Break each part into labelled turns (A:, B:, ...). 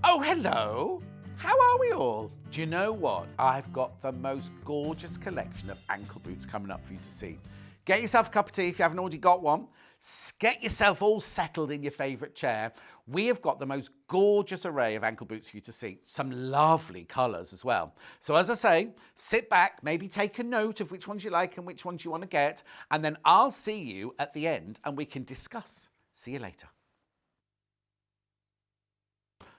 A: Oh, hello. How are we all? Do you know what? I've got the most gorgeous collection of ankle boots coming up for you to see. Get yourself a cup of tea if you haven't already got one. Get yourself all settled in your favourite chair. We have got the most gorgeous array of ankle boots for you to see. Some lovely colours as well. So as I say, sit back, maybe take a note of which ones you like and which ones you want to get. And then I'll see you at the end and we can discuss. See you later.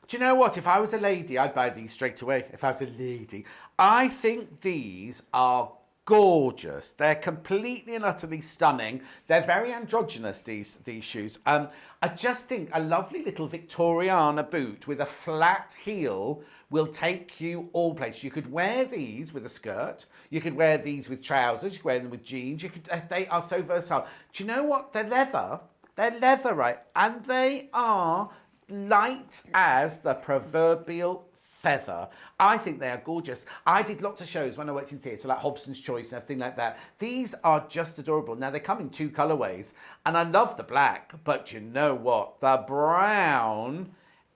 A: Do you know what? If I was a lady, I'd buy these straight away. If I was a lady. I think these are gorgeous. They're completely and utterly stunning. They're very androgynous, these shoes. I just think a lovely little Victoriana boot with a flat heel will take you all places. You could wear these with a skirt. You could wear these with trousers. You could wear them with jeans. They are so versatile. Do you know what? They're leather. They're leather, right? And they are light as the proverbial feather. I think they are gorgeous. I did lots of shows when I worked in theatre, like Hobson's Choice and everything like that. These are just adorable. Now, they come in two colourways, and I love the black, but you know what? The brown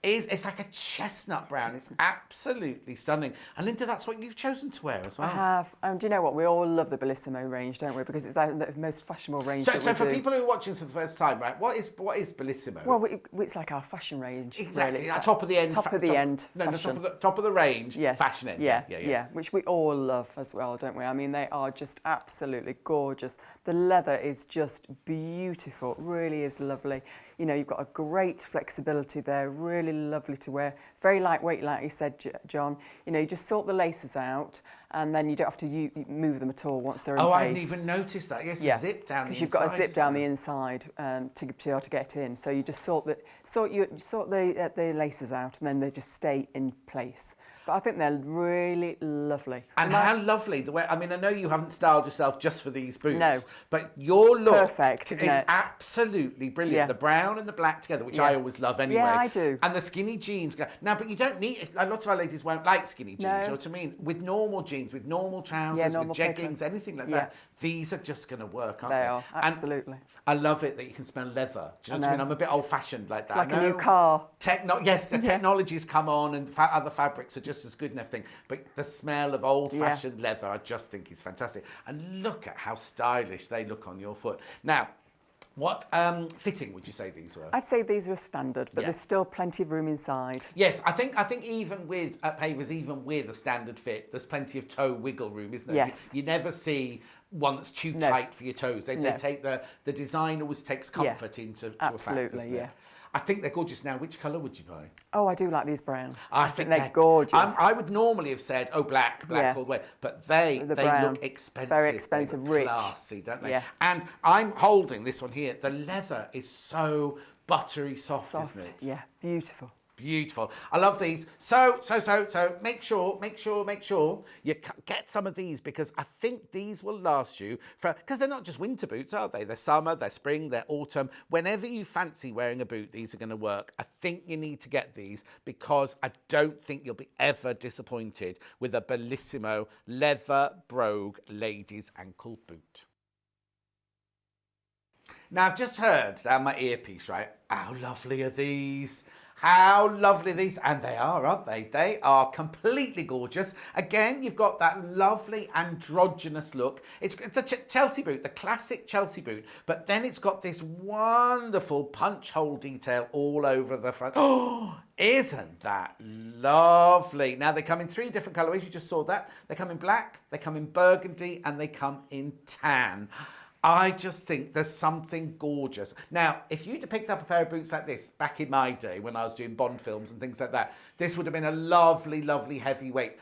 A: it's like a chestnut brown. It's absolutely stunning. And Linda, that's what you've chosen to wear as well.
B: I have. Do you know what? We all love the Bellissimo range, don't we? Because it's the most fashionable range. So
A: for people who are watching this for the first time, right? What is Bellissimo?
B: Well, it's like our fashion range.
A: Exactly.
B: Really.
A: Top of the end.
B: Top of the end.
A: No, top of the range.
B: Yes.
A: Fashion end.
B: Yeah. Which we all love as well, don't we? I mean, they are just absolutely gorgeous. The leather is just beautiful. It really is lovely. You know, you've got a great flexibility there, really lovely to wear. Very lightweight, like you said, John. You know, you just sort the laces out and then you don't have to move them at all once they're in place.
A: Oh, I didn't even notice that. Yes,
B: yeah.
A: A zip down the inside.
B: Because you've got a zip down the inside to be able to get in. So you just sort the laces out and then they just stay in place. But I think they're really lovely.
A: And how lovely the way, I mean, I know you haven't styled yourself just for these boots.
B: No.
A: But your look
B: Perfect, isn't
A: is
B: it?
A: absolutely brilliant.
B: Yeah.
A: The brown and the black together, which I always love anyway.
B: Yeah, I do.
A: And the skinny jeans. Now, but you don't need, a lot of our ladies won't like skinny jeans,
B: No.
A: you know what I mean? With normal jeans, with normal trousers,
B: normal
A: with jeggings,
B: patrons.
A: anything like that, these are just going to work, aren't they?
B: They are, absolutely.
A: And I love it that you can smell leather. Do you know what I mean? I'm a bit old-fashioned like that.
B: It's like a new car.
A: Yes, the technology's come on and other fabrics are just as good and everything. But the smell of old-fashioned leather, I just think is fantastic. And look at how stylish they look on your foot. Now, what fitting would you say these were?
B: I'd say these are a standard, but there's still plenty of room inside.
A: Yes, I think even with at Pavers, even with a standard fit, there's plenty of toe wiggle room, isn't there?
B: Yes.
A: You never see one that's too tight for your toes. They take the design always takes comfort into a fact, doesn't it? I think they're gorgeous. Now, which colour would you buy?
B: Oh, I do like these brown.
A: I
B: think they're gorgeous.
A: I would normally have said, black all the way. But they look expensive.
B: Very expensive,
A: they look
B: rich.
A: classy, don't they?
B: Yeah.
A: And I'm holding this one here. The leather is so buttery soft, isn't it?
B: Yeah, beautiful.
A: Beautiful. I love these. So make sure you get some of these because I think these will last you because they're not just winter boots, are they? They're summer, they're spring, they're autumn. Whenever you fancy wearing a boot, these are going to work. I think you need to get these because I don't think you'll be ever disappointed with a Bellissimo leather Brogue ladies ankle boot. Now, I've just heard down my earpiece, right? How lovely are these? How lovely these, and they are, aren't they? They are completely gorgeous. Again, you've got that lovely androgynous look. It's the Chelsea boot, the classic Chelsea boot, but then it's got this wonderful punch hole detail all over the front. Oh, isn't that lovely? Now, they come in 3 different colourways. You just saw that. They come in black, they come in burgundy, and they come in tan. I just think there's something gorgeous. Now, if you'd have picked up a pair of boots like this back in my day when I was doing Bond films and things like that, this would have been a lovely, lovely heavyweight.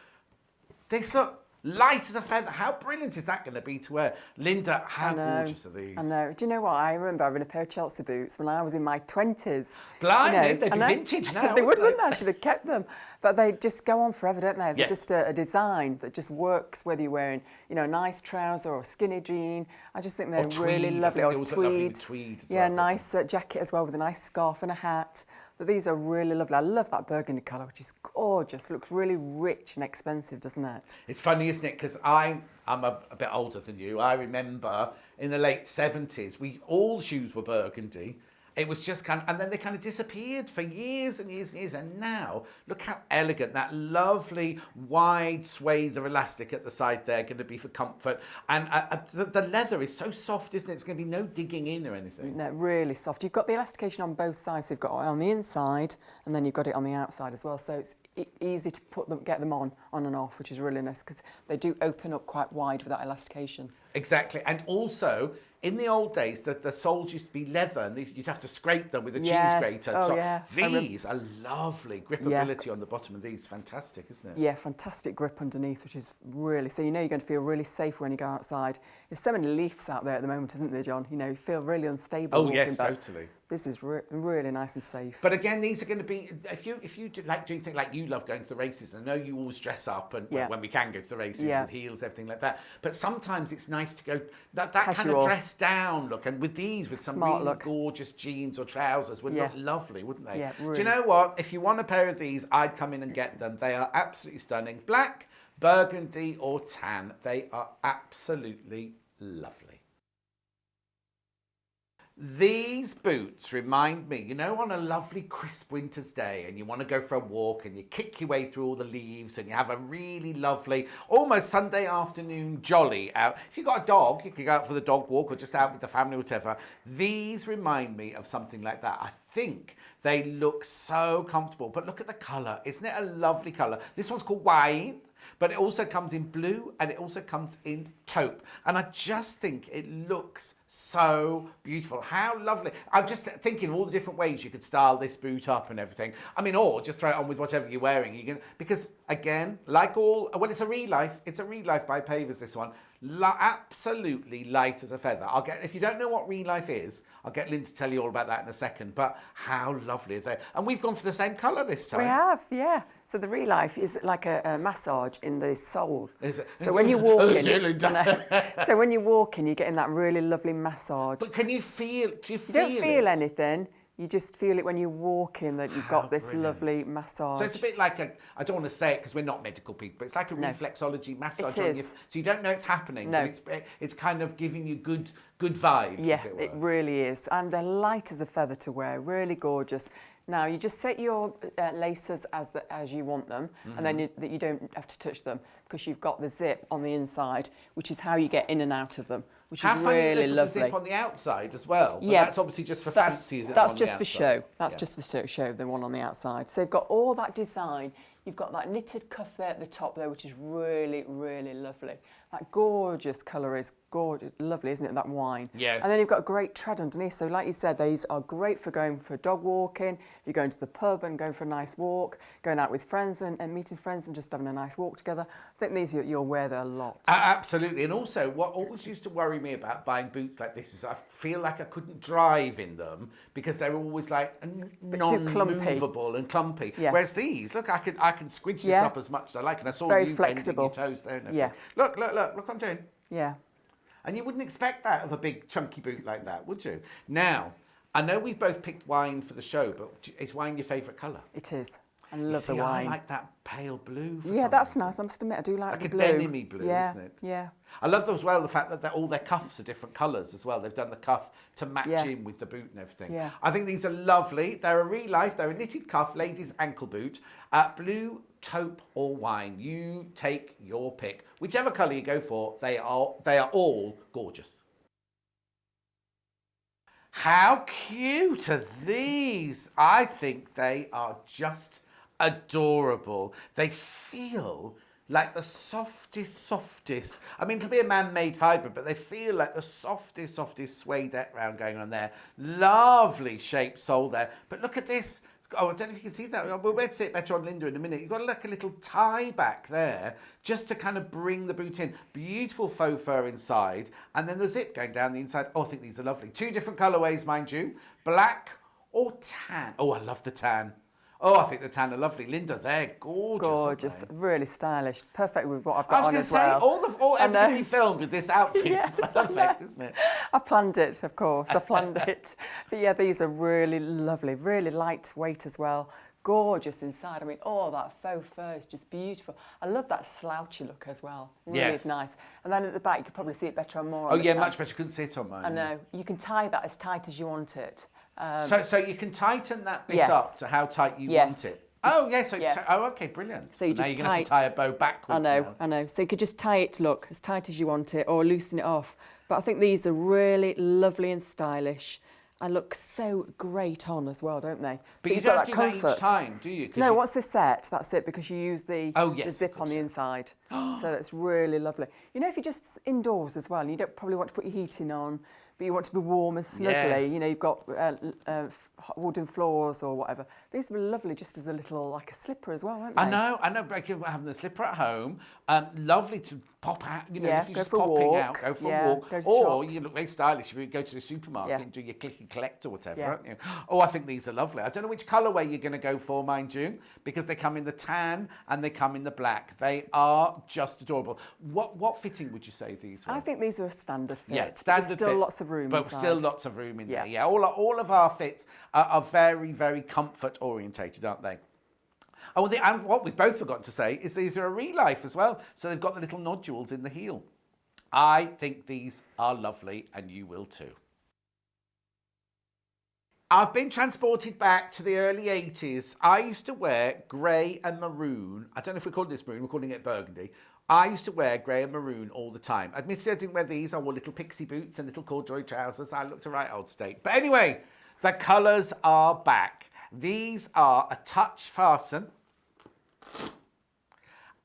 A: This look light as a feather. How brilliant is that going to be to wear? Linda, how gorgeous are these?
B: I know. Do you know what? I remember having a pair of Chelsea boots when I was in my 20s.
A: Blimey, they'd be vintage now.
B: They would, wouldn't they? I should have kept them. But they just go on forever, don't they? They're just a design that just works whether you're wearing, a nice trouser or a skinny jean. I just think they're really lovely. Or tweed. Yeah, nice jacket as well with a nice scarf and a hat. But these are really lovely. I love that burgundy colour, which is gorgeous. It looks really rich and expensive, doesn't it?
A: It's funny, isn't it? Because I'm a bit older than you. I remember in the late 70s, all shoes were burgundy. It was just kind of, and then they kind of disappeared for years and years and years. And now, look how elegant, that lovely wide swathe of elastic at the side there, going to be for comfort. And the leather is so soft, isn't it? It's going to be no digging in or anything.
B: No, really soft. You've got the elastication on both sides. So you've got it on the inside and then you've got it on the outside as well. So it's easy to get them on and off, which is really nice because they do open up quite wide with that elastication.
A: Exactly. And also, in the old days, the soles used to be leather and you'd have to scrape them with a cheese grater.
B: Oh,
A: so
B: yeah.
A: these are lovely. Gripability on the bottom of these, fantastic, isn't it?
B: Yeah, fantastic grip underneath, which is really, so you know you're going to feel really safe when you go outside. There's so many leaves out there at the moment, isn't there, John? You know, you feel really unstable.
A: Oh, yes, totally.
B: This is really nice and safe.
A: But again, these are going to be, if you like doing things like you love going to the races, I know you always dress up and when we can go to the races with heels, everything like that. But sometimes it's nice to go that kind of dress down look. And with these, with some really gorgeous jeans or trousers, would look lovely, wouldn't they?
B: Yeah, really.
A: Do you know what? If you want a pair of these, I'd come in and get them. They are absolutely stunning. Black, burgundy or tan. They are absolutely lovely. These boots remind me, you know, on a lovely crisp winter's day and you want to go for a walk and you kick your way through all the leaves and you have a really lovely, almost Sunday afternoon jolly out. If you've got a dog, you can go out for the dog walk or just out with the family or whatever. These remind me of something like that. I think they look so comfortable, but look at the colour. Isn't it a lovely colour? This one's called wine. But it also comes in blue and it also comes in taupe. And I just think it looks so beautiful. How lovely. I'm just thinking of all the different ways you could style this boot up and everything. I mean, or just throw it on with whatever you're wearing. You can, because again, like all, well, it's a Relife. It's a Relife by Pavers, this one. Absolutely light as a feather. If you don't know what Relife is, I'll get Lynn to tell you all about that in a second. But how lovely are they? And we've gone for the same colour this time.
B: We have, yeah. So the Relife is like a massage in the sole. So when you walk in, so when you walk in, you're getting that really lovely massage.
A: But can you feel? You
B: don't feel anything. You just feel it when you walk in that you've got this lovely massage. So
A: it's a bit like I don't want to say it because we're not medical people, but it's like a reflexology massage on you. So you don't know it's happening, but it's kind of giving you good vibes,
B: yeah,
A: as it were.
B: It really is. And they're light as a feather to wear, really gorgeous. Now, you just set your laces as you want them, and then you don't have to touch them because you've got the zip on the inside, which is how you get in and out of them, which is really lovely.
A: The zip on the outside as well, but that's obviously just for fancy, is it?
B: That's just for show. That's just for show, the one on the outside. So you've got all that design. You've got that knitted cuff there at the top there, which is really, really lovely. That gorgeous colour is gorgeous, lovely, isn't it, that wine?
A: Yes.
B: And then you've got a great tread underneath. So like you said, these are great for going for dog walking, if you're going to the pub and going for a nice walk, going out with friends and meeting friends and just having a nice walk together. I think these you'll wear there a lot.
A: Absolutely. And also, what always used to worry me about buying boots like this is I feel like I couldn't drive in them because they're always like non-movable and clumpy.
B: Yeah.
A: Whereas these, look, I can squidge this up as much as I like. And I saw
B: very
A: you
B: flexible.
A: bending your toes there and everything.
B: Yeah.
A: Look what I'm doing.
B: Yeah.
A: And you wouldn't expect that of a big chunky boot like that, would you? Now, I know we've both picked wine for the show, but is wine your favourite colour?
B: It is. I love the wine.
A: I like that pale blue for
B: Yeah, that's nice. I must admit, I do like the blue. Like
A: a denim-y blue, isn't it?
B: Yeah.
A: I love as well the fact that all their cuffs are different colours as well. They've done the cuff to match in with the boot and everything.
B: Yeah.
A: I think these are lovely. They're a Relife. They're a knitted cuff, ladies' ankle boot. Blue, taupe or wine. You take your pick. Whichever colour you go for, they are all gorgeous. How cute are these? I think they are just adorable. They feel like the softest. I mean, it'll be a man-made fibre, but they feel like the softest suede round going on there. Lovely shaped sole there. But look at this. Oh, I don't know if you can see that. We'll see it better on Linda in a minute. You've got like a little tie back there just to kind of bring the boot in. Beautiful faux fur inside. And then the zip going down the inside. Oh, I think these are lovely. Two different colourways, mind you. Black or tan. Oh, I love the tan. Oh, I think the tan are lovely. Linda, they're gorgeous.
B: Gorgeous, really stylish. Perfect with what I've got on as well.
A: I was going to say, everything we filmed with this outfit is perfect, isn't it?
B: I planned it, of course. I planned it. But yeah, these are really lovely, really lightweight as well. Gorgeous inside. I mean, that faux fur is just beautiful. I love that slouchy look as well. Really nice. And then at the back, you could probably see it better on more.
A: Oh, yeah, much better. You couldn't see it on mine.
B: I know. You can tie that as tight as you want it.
A: So you can tighten that bit
B: Yes.
A: up to how tight you
B: Yes.
A: want it. Oh, yes. So
B: Yeah.
A: oh, okay, brilliant.
B: So you
A: Now
B: just
A: you're going to have to tie a bow backwards now.
B: I know. So you could just tie it, look, as tight as you want it, or loosen it off. But I think these are really lovely and stylish. And look so great on as well, don't they?
A: But you
B: you've
A: don't
B: got
A: have to do that each time, do you?
B: No, once they're set, that's it, because you use the
A: yes,
B: zip on the inside. So that's really lovely. You know, if you're just indoors as well, you don't probably want to put your heating on, but you want to be warm and snuggly,
A: Yes.
B: you know, you've got wooden floors or whatever. These would be lovely just as a little, like a slipper as well, won't they?
A: I know, but you're having the slipper at home. Lovely to pop out, you know,
B: Yeah,
A: if you're
B: go
A: just
B: for a
A: popping
B: walk.
A: out, go for
B: Yeah,
A: a walk.
B: go to
A: Or
B: shops.
A: you look very stylish if you go to the supermarket
B: Yeah.
A: and do your click and collect or whatever,
B: Yeah.
A: aren't you? Oh, I think these are lovely. I don't know which colourway you're going to go for, mind you, because they come in the tan and they come in the black. They are just adorable. What fitting would you say these were?
B: I think these are a standard fit.
A: Yeah, standard
B: There's still
A: fit,
B: lots of room
A: but
B: inside.
A: still lots of room in there.
B: Yeah.
A: Yeah, all of our fits are very, very comfort orientated, aren't they? Oh, and what we've both forgotten to say is these are a Relife as well. So they've got the little nodules in the heel. I think these are lovely, and you will too. I've been transported back to the early 80s. I used to wear grey and maroon. I don't know if we're calling this maroon, we're calling it burgundy. I used to wear grey and maroon all the time. Admittedly, I didn't wear these. I wore little pixie boots and little corduroy trousers. I looked a right old state. But anyway, the colours are back. These are a touch fasten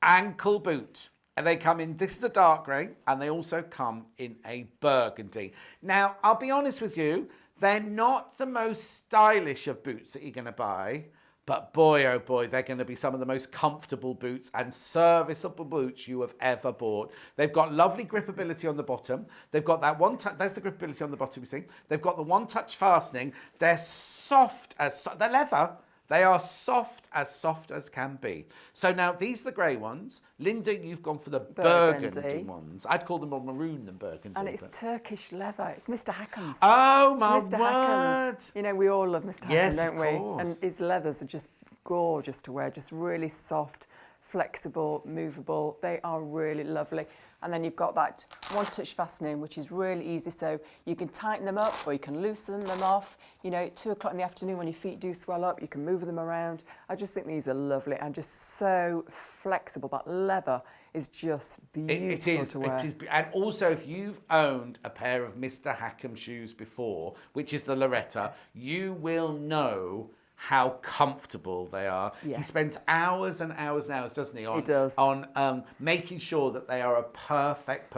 A: ankle boot. And they come in, this is a dark grey, and they also come in a burgundy. Now, I'll be honest with you, they're not the most stylish of boots that you're going to buy, but boy, oh boy, they're going to be some of the most comfortable boots and serviceable boots you have ever bought. They've got lovely gripability on the bottom. They've got that one touch, there's the gripability on the bottom, you see. They've got the one touch fastening. They're soft as, they're leather. They are soft as can be. So now, these are the grey ones. Linda, you've gone for the burgundy ones. I'd call them more maroon than burgundy.
B: And it's Turkish leather. It's Mr. Hackham's.
A: Oh, my
B: Mr. Hackham's. You know, we all love Mr. Hackham,
A: Yes,
B: don't
A: of
B: we?
A: course.
B: And his leathers are just gorgeous to wear, just really soft, flexible, movable. They are really lovely. And then you've got that one-touch fastening, which is really easy. So you can tighten them up or you can loosen them off. You know, at 2 o'clock in the afternoon when your feet do swell up, you can move them around. I just think these are lovely and just so flexible. That leather is just beautiful to wear.
A: It is. And also, if you've owned a pair of Mr. Hackham shoes before, which is the Loretta, you will know how comfortable they are.
B: Yeah.
A: He spends hours and hours and hours, doesn't he,
B: He does.
A: on making sure that they are a perfect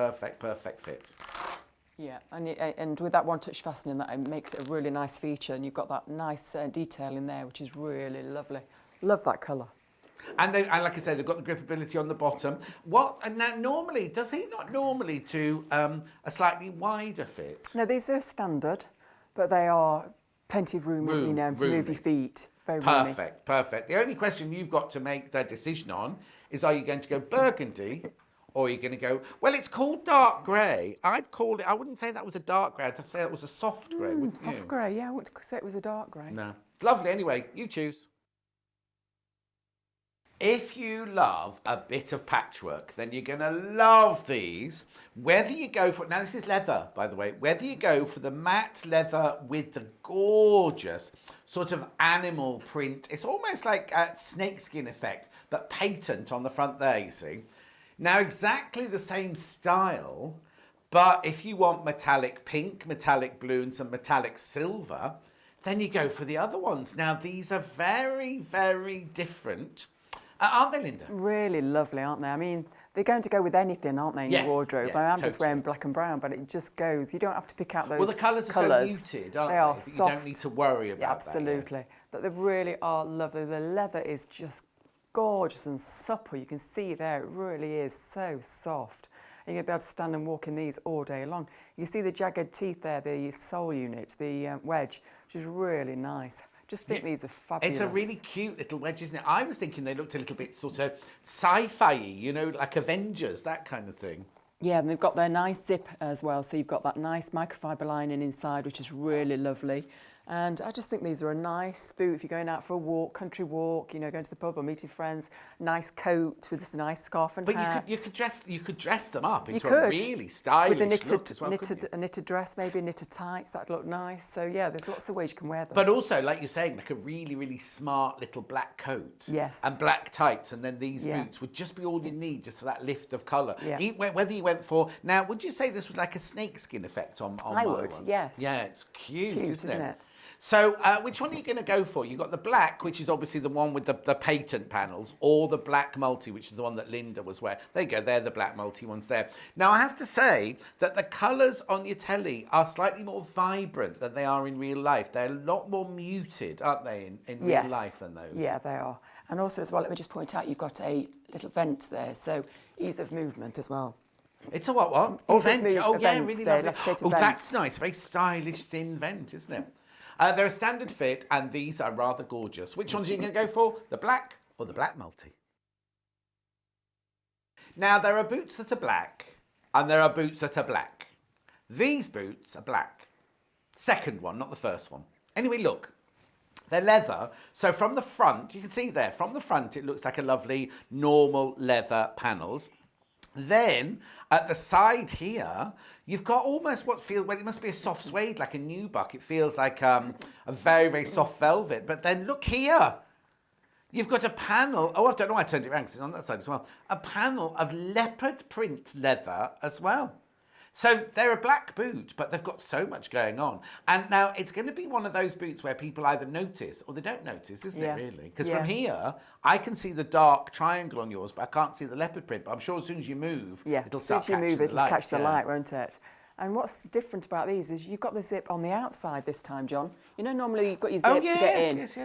A: fit.
B: Yeah, and with that one-touch fastening, that makes it a really nice feature, and you've got that nice detail in there, which is really lovely. Love that colour.
A: And like I said, they've got the gripability on the bottom. And now normally, does he not normally do a slightly wider fit?
B: No, these are standard, but they are plenty of room you know, to move your feet. Very roomy.
A: Perfect. The only question you've got to make the decision on is, are you going to go burgundy or are you going to go, well, it's called dark grey. I wouldn't say that was a dark grey. I'd say it was a soft grey, wouldn't you?
B: Soft grey, yeah. I wouldn't say it was a dark grey.
A: No. It's lovely anyway. You choose. If you love a bit of patchwork, then you're going to love these. Whether you go for, now this is leather, by the way, whether you go for the matte leather with the gorgeous sort of animal print, it's almost like a snakeskin effect, but patent on the front there, you see. Now, exactly the same style, but if you want metallic pink, metallic blue, and some metallic silver, then you go for the other ones. Now, these are very, very different. Aren't they, Linda?
B: Really lovely, aren't they? I mean, they're going to go with anything, aren't they, in your wardrobe?
A: Yes,
B: I'm just wearing black and brown, but it just goes. You don't have to pick out those
A: Well, the colours are so muted, aren't they?
B: They are
A: That
B: soft.
A: you don't need to worry about that.
B: Absolutely. But they really are lovely. The leather is just gorgeous and supple. You can see there, it really is so soft. And you're going to be able to stand and walk in these all day long. You see the jagged teeth there, the sole unit, the wedge, which is really nice. Just think these are fabulous.
A: It's a really cute little wedge, isn't it? I was thinking they looked a little bit sort of sci-fi-y, you know, like Avengers, that kind of thing.
B: Yeah, and they've got their nice zip as well. So you've got that nice microfiber lining inside, which is really lovely. And I just think these are a nice boot if you're going out for a walk, country walk, you know, going to the pub or meeting friends. Nice coat with this nice scarf and hat.
A: But you could dress them up into a really stylish
B: with a
A: look as well,
B: a knitted dress, maybe knitted tights. That'd look nice. So yeah, there's lots of ways you can wear them.
A: But also, like you're saying, like a really, really smart little black coat.
B: Yes.
A: And black tights, and then these boots would just be all you need, just for that lift of colour.
B: Yeah.
A: Whether you went for now, would you say this was like a snakeskin effect on
B: I
A: my
B: would,
A: one?
B: yes.
A: Yeah, it's cute, isn't
B: isn't
A: it?
B: it?
A: So, which one are you going to go for? You've got the black, which is obviously the one with the patent panels, or the black multi, which is the one that Linda was wearing. There you go, they're the black multi ones there. Now, I have to say that the colours on your telly are slightly more vibrant than they are in real life. They're a lot more muted, aren't they, in real life than those?
B: Yeah, they are. And also as well, let me just point out, you've got a little vent there, so ease of movement as well.
A: It's a what? Oh, vent. Oh, yeah, really
B: there,
A: lovely. Oh, that's nice. Very stylish, thin vent, isn't it? They're a standard fit, and these are rather gorgeous. Which ones are you going to go for? The black or the black multi? Now, there are boots that are black, and there are boots that are black. These boots are black. Second one, not the first one. Anyway, look. They're leather. So from the front, you can see there, from the front, it looks like a lovely, normal leather panels. Then, at the side here, you've got almost what feels, well, it must be a soft suede, like a nubuck. It feels like a very, very soft velvet. But then look here. You've got a panel, I don't know why I turned it around because it's on that side as well. A panel of leopard print leather as well. So they're a black boot, but they've got so much going on. And now it's going to be one of those boots where people either notice or they don't notice, isn't it, really? Because from here, I can see the dark triangle on yours, but I can't see the leopard print. But I'm sure as soon as you move, it'll start catching the light. As soon as you move, it'll catch the light,
B: won't it? And what's different about these is you've got the zip on the outside this time, John. You know, normally you've got your zip to get in.
A: Yes.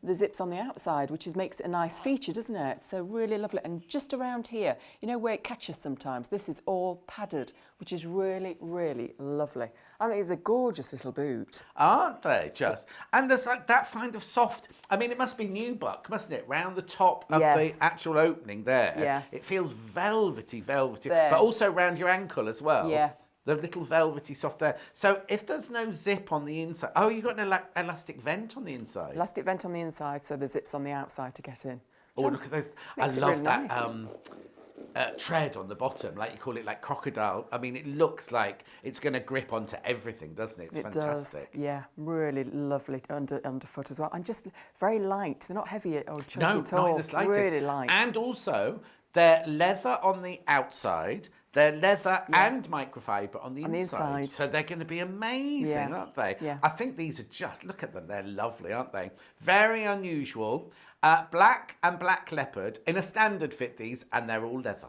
B: The zip's on the outside, which makes it a nice feature, doesn't it? So really lovely. And just around here, you know where it catches sometimes? This is all padded, which is really, really lovely. I think it's a gorgeous little boot.
A: Aren't they, just? And there's like that kind of soft, I mean, it must be nubuck, mustn't it? Round the top of the actual opening there.
B: Yeah.
A: It feels velvety,
B: There.
A: but also round your ankle as well.
B: Yeah.
A: The little velvety soft there. So if there's no zip on the inside... Oh, you've got an elastic vent on the inside.
B: Elastic vent on the inside, so the zip's on the outside to get in.
A: Oh, look at those. I love that tread on the bottom, like you call it, like crocodile. I mean, it looks like it's going to grip onto everything, doesn't it? It's fantastic.
B: Does, yeah. Really lovely underfoot as well. And just very light. They're not heavy or chunky at all.
A: No, not in the slightest.
B: Really light.
A: And also, they're leather on the outside... They're leather and microfiber on the inside. So they're going to be amazing, aren't they?
B: Yeah.
A: I think these are just, look at them, they're lovely, aren't they? Very unusual. Black and black leopard in a standard fit these, and they're all leather.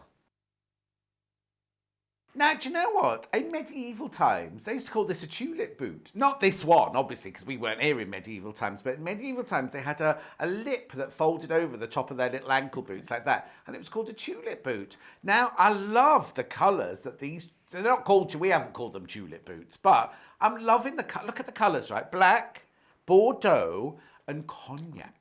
A: Now, do you know what? In medieval times, they used to call this a tulip boot. Not this one, obviously, because we weren't here in medieval times, but in medieval times, they had a lip that folded over the top of their little ankle boots like that, and it was called a tulip boot. Now, I love the colours that these... They're not called... We haven't called them tulip boots, but I'm loving the... Look at the colours, right? Black, Bordeaux, and cognac.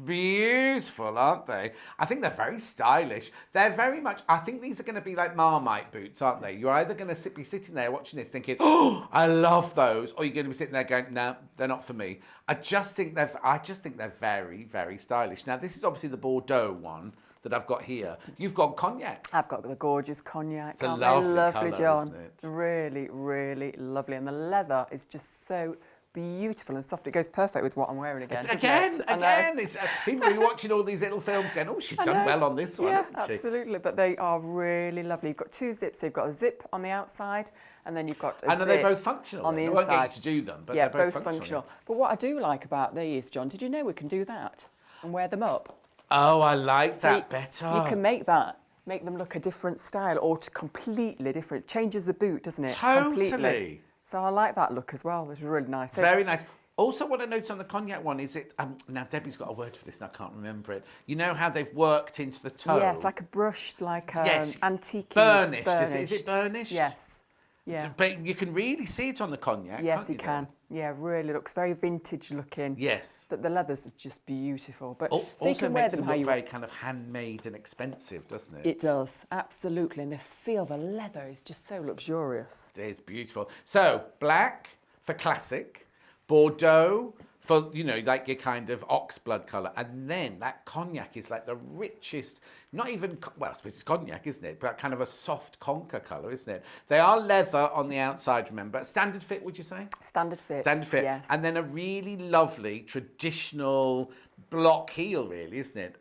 A: Beautiful, aren't they? I think they're very stylish. They're very much... I think these are going to be like Marmite boots, aren't they? You're either going to be sitting there watching this thinking, oh, I love those, or you're going to be sitting there going, no, they're not for me. I just think they're very, very stylish. Now, this is obviously the Bordeaux one that I've got here. You've got cognac.
B: I've got the gorgeous cognac.
A: It's a lovely colour,
B: John.
A: isn't it?
B: Really, really lovely. And the leather is just so beautiful and soft. It goes perfect with what I'm wearing again.
A: Again. It's, people are watching all these little films going, oh, she's done well on this one, hasn't she?
B: Absolutely. But they are really lovely. You've got two zips. So you've got a zip on the outside, and then you've got a zip.
A: And are they both functional?
B: On the inside.
A: I won't get you to do them, but they're both functional.
B: But what I do like about these, John, did you know we can do that and wear them up?
A: Oh, I like that better.
B: You can make them look a different style or completely different. Changes the boot, doesn't it?
A: Totally.
B: Completely. So I like that look as well. It's really nice. So
A: very nice. Also, what I noticed on the cognac one is it... now, Debbie's got a word for this and I can't remember it. You know how they've worked into the toe?
B: Yes, like a brushed, like antique.
A: Burnished. Is it burnished?
B: Yes. Yeah.
A: But you can really see it on the cognac,
B: yes,
A: can't
B: you can. Yeah, really looks very vintage looking.
A: Yes.
B: But the leather's is just beautiful. But
A: so
B: you can wear them how you
A: very kind of handmade and expensive, doesn't it?
B: It does, absolutely. And the leather is just so luxurious.
A: It is beautiful. So, black for classic, Bordeaux for, you know, like your kind of oxblood colour. And then that cognac is like the richest, not even, well, I suppose it's cognac, isn't it? But kind of a soft conker colour, isn't it? They are leather on the outside, remember. Standard fit, would you say?
B: Standard fit.
A: Standard fit.
B: Yes.
A: And then a really lovely traditional block heel, really, isn't it?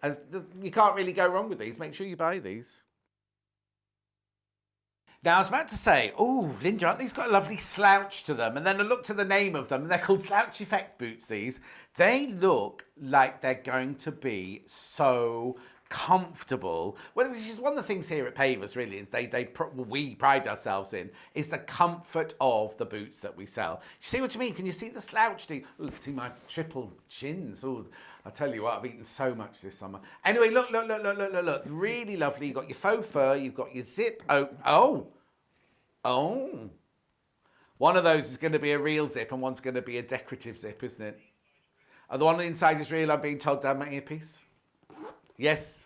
A: You can't really go wrong with these. Make sure you buy these. Now, I was about to say, oh, Linda, aren't these got a lovely slouch to them? And then I looked at the name of them, and they're called Slouch Effect boots, these. They look like they're going to be so comfortable. Well, which is one of the things here at Pavers, really, is we pride ourselves in, is the comfort of the boots that we sell. You see what I mean? Can you see the slouch? Oh, see my triple chins. Oh, I'll tell you what, I've eaten so much this summer. Anyway, look. Really lovely. You've got your faux fur, you've got your zip. Oh. One of those is going to be a real zip and one's going to be a decorative zip, isn't it? The one on the inside is real, I'm being told, down my earpiece. Yes.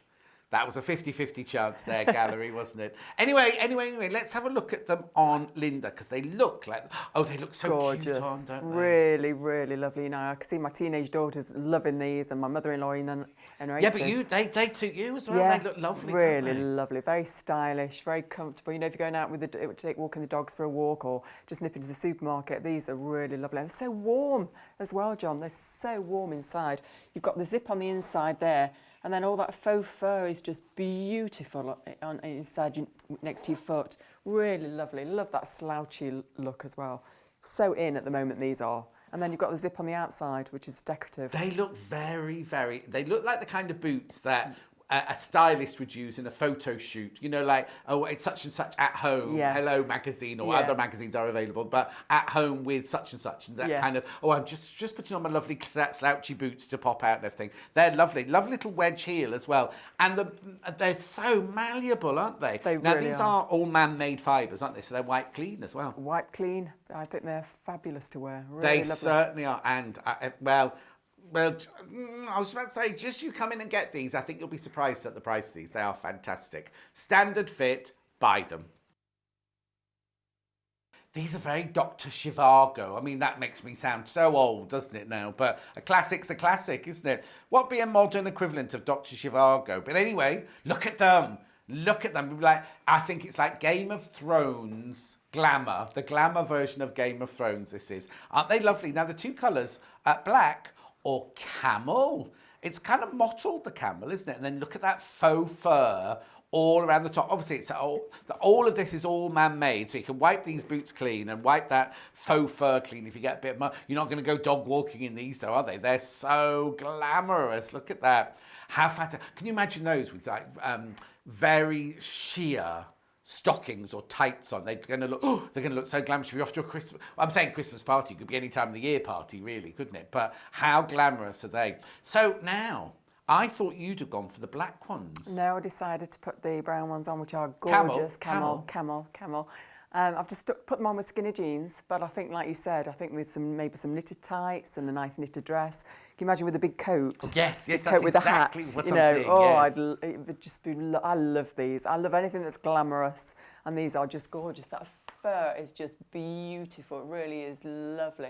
A: That was a 50-50 chance there, gallery, wasn't it? Anyway, let's have a look at them on Linda, because they look like, they look so
B: gorgeous.
A: Cute on, don't they?
B: Really, really lovely. You know, I can see my teenage daughters loving these, and my mother-in-law in her 80s.
A: Yeah, but they suit you as well. Yeah, they look lovely,
B: really
A: don't they?
B: lovely. Very stylish, very comfortable. You know, if you're going out with walking the dogs for a walk or just nip into the supermarket, these are really lovely. And they're so warm as well, John. They're so warm inside. You've got the zip on the inside there, and then all that faux fur is just beautiful on inside next to your foot. Really lovely. Love that slouchy look as well. So in at the moment, these are. And then you've got the zip on the outside, which is decorative. They
A: look very, very... They look like the kind of boots that a stylist would use in a photo shoot. You know, like, oh, it's such and such at home. Yes. Hello magazine, or other magazines are available, but at home with such and such. And that kind of, I'm just putting on my lovely slouchy boots to pop out and everything. They're lovely. Lovely little wedge heel as well. And they're so malleable, aren't they? Now,
B: really
A: these are all man-made fibres, aren't they? So they're wipe clean as well.
B: Wipe clean. I think they're fabulous to wear. Really
A: they
B: lovely.
A: Certainly are. And, well, I was about to say, just you come in and get these. I think you'll be surprised at the price of these. They are fantastic. Standard fit, buy them. These are very Dr. Zhivago. I mean, that makes me sound so old, doesn't it now? But a classic's a classic, isn't it? What be a modern equivalent of Dr. Zhivago? But anyway, look at them. Look at them. Like, I think it's like Game of Thrones glamour. The glamour version of Game of Thrones, this is. Aren't they lovely? Now, the two colours, black or camel. It's kind of mottled, the camel, isn't it? And then look at that faux fur all around the top. Obviously, it's all of this is all man-made, so you can wipe these boots clean and wipe that faux fur clean if you get a bit of You're not going to go dog walking in these, though, are they? They're so glamorous. Look at that. How fat. Can you imagine those with like very sheer stockings or tights on? They're going to look so glamorous. If you're off to a Christmas, I'm saying Christmas party, it could be any time of the year party, really, couldn't it? But how glamorous are they? So now, I thought you'd have gone for the black ones.
B: No, I decided to put the brown ones on, which are gorgeous. Camel. I've just put them on with skinny jeans, but I think, like you said, I think with maybe some knitted tights and a nice knitted dress. Can you imagine with a big coat?
A: Oh, yes,
B: that's
A: coat
B: with
A: exactly
B: a hat.
A: What I'm saying. Yes.
B: It would just be. I love these. I love anything that's glamorous, and these are just gorgeous. That fur is just beautiful. It really is lovely.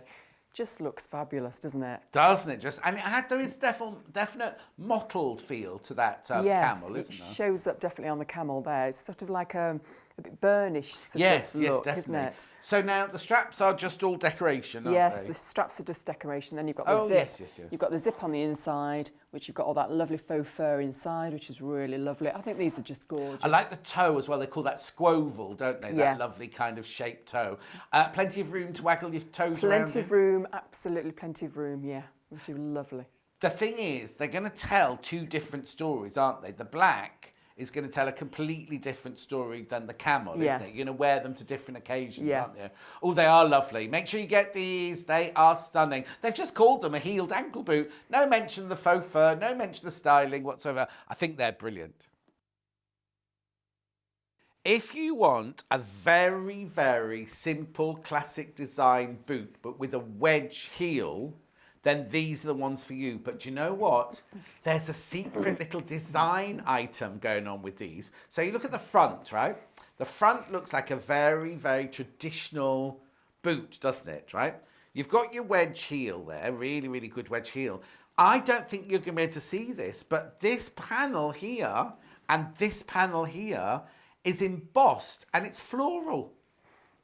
B: Just looks fabulous, doesn't it?
A: Doesn't it? And there is definite mottled feel to that camel, isn't there?
B: Yes, it shows up definitely on the camel there. It's sort of like a bit burnished sort of look,
A: definitely.
B: Isn't it?
A: So now the straps are just all decoration, aren't
B: yes,
A: they?
B: the straps are just decoration. Then you've got the zip.
A: Yes.
B: You've got the zip on the inside, which you've got all that lovely faux fur inside, which is really lovely. I think these are just gorgeous.
A: I like the toe as well. They call that squoval, don't they? That lovely kind of shaped toe. Plenty of room to waggle your toes around.
B: Plenty of room, absolutely plenty of room, yeah. Which is lovely.
A: The thing is, they're going to tell two different stories, aren't they? The black is going to tell a completely different story than the camel, isn't it? You're going to wear them to different occasions, aren't you? Oh, they are lovely. Make sure you get these. They are stunning. They've just called them a heeled ankle boot. No mention of the faux fur, no mention of the styling whatsoever. I think they're brilliant. If you want a very, very simple classic design boot, but with a wedge heel, then these are the ones for you. But do you know what? There's a secret little design item going on with these. So you look at the front, right? The front looks like a very, very traditional boot, doesn't it, right? You've got your wedge heel there, really, really good wedge heel. I don't think you're going to be able to see this, but this panel here and this panel here is embossed and it's floral.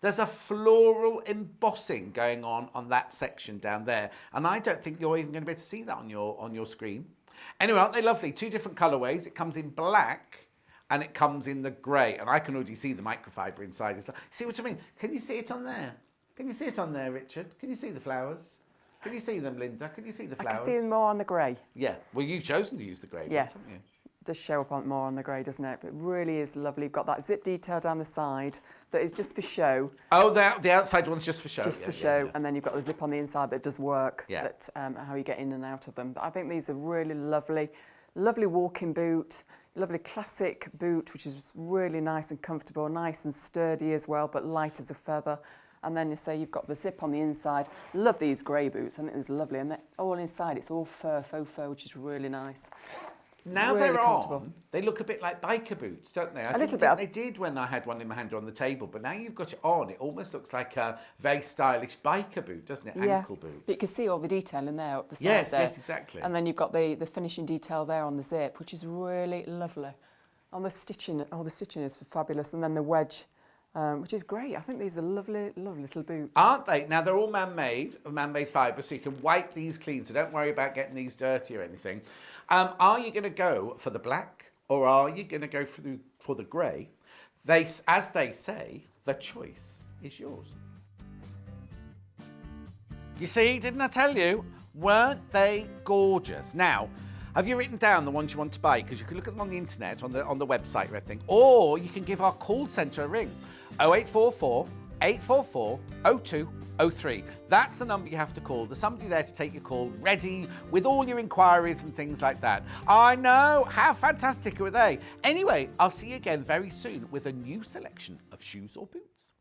A: There's a floral embossing going on that section down there. And I don't think you're even going to be able to see that on your screen. Anyway, aren't they lovely? 2 different colourways. It comes in black and it comes in the grey. And I can already see the microfiber inside. See what I mean? Can you see it on there? Can you see it on there, Richard? Can you see the flowers? Can you see them, Linda? Can you see the flowers?
B: I can see them more on the grey.
A: Yeah. Well, you've chosen to use the grey.
B: Yes.
A: Haven't you?
B: Does show up more on the grey, doesn't it? But it really is lovely. You've got that zip detail down the side that is just for show.
A: Oh, the outside one's just for show.
B: Just for show. Yeah. And then you've got the zip on the inside that does work.
A: Yeah.
B: That how you get in and out of them. But I think these are really lovely, lovely walking boot, lovely classic boot, which is really nice and comfortable, nice and sturdy as well, but light as a feather. And then you say you've got the zip on the inside. Love these grey boots. I think it's lovely. And all inside, it's all fur, faux fur, which is really nice.
A: Now
B: really
A: they're on, they look a bit like biker boots, don't they?
B: A little bit.
A: They did when I had one in my hand on the table, but now you've got it on, it almost looks like a very stylish biker boot, doesn't it?
B: Yeah.
A: Ankle boot.
B: But you can see all the detail in there up the side
A: yes,
B: there.
A: Yes, exactly.
B: And then you've got the finishing detail there on the zip, which is really lovely. On the stitching, the stitching is fabulous. And then the wedge, which is great. I think these are lovely, lovely little boots.
A: Aren't they? Now, they're all man-made fibre, so you can wipe these clean, so don't worry about getting these dirty or anything. Are you going to go for the black or are you going to go for the grey? As they say, the choice is yours. You see, didn't I tell you? Weren't they gorgeous? Now, have you written down the ones you want to buy? Because you can look at them on the internet, on the website or everything. Or you can give our call centre a ring. 0844 844 0203. That's the number you have to call. There's somebody there to take your call, ready with all your inquiries and things like that. I know, how fantastic are they? Anyway, I'll see you again very soon with a new selection of shoes or boots.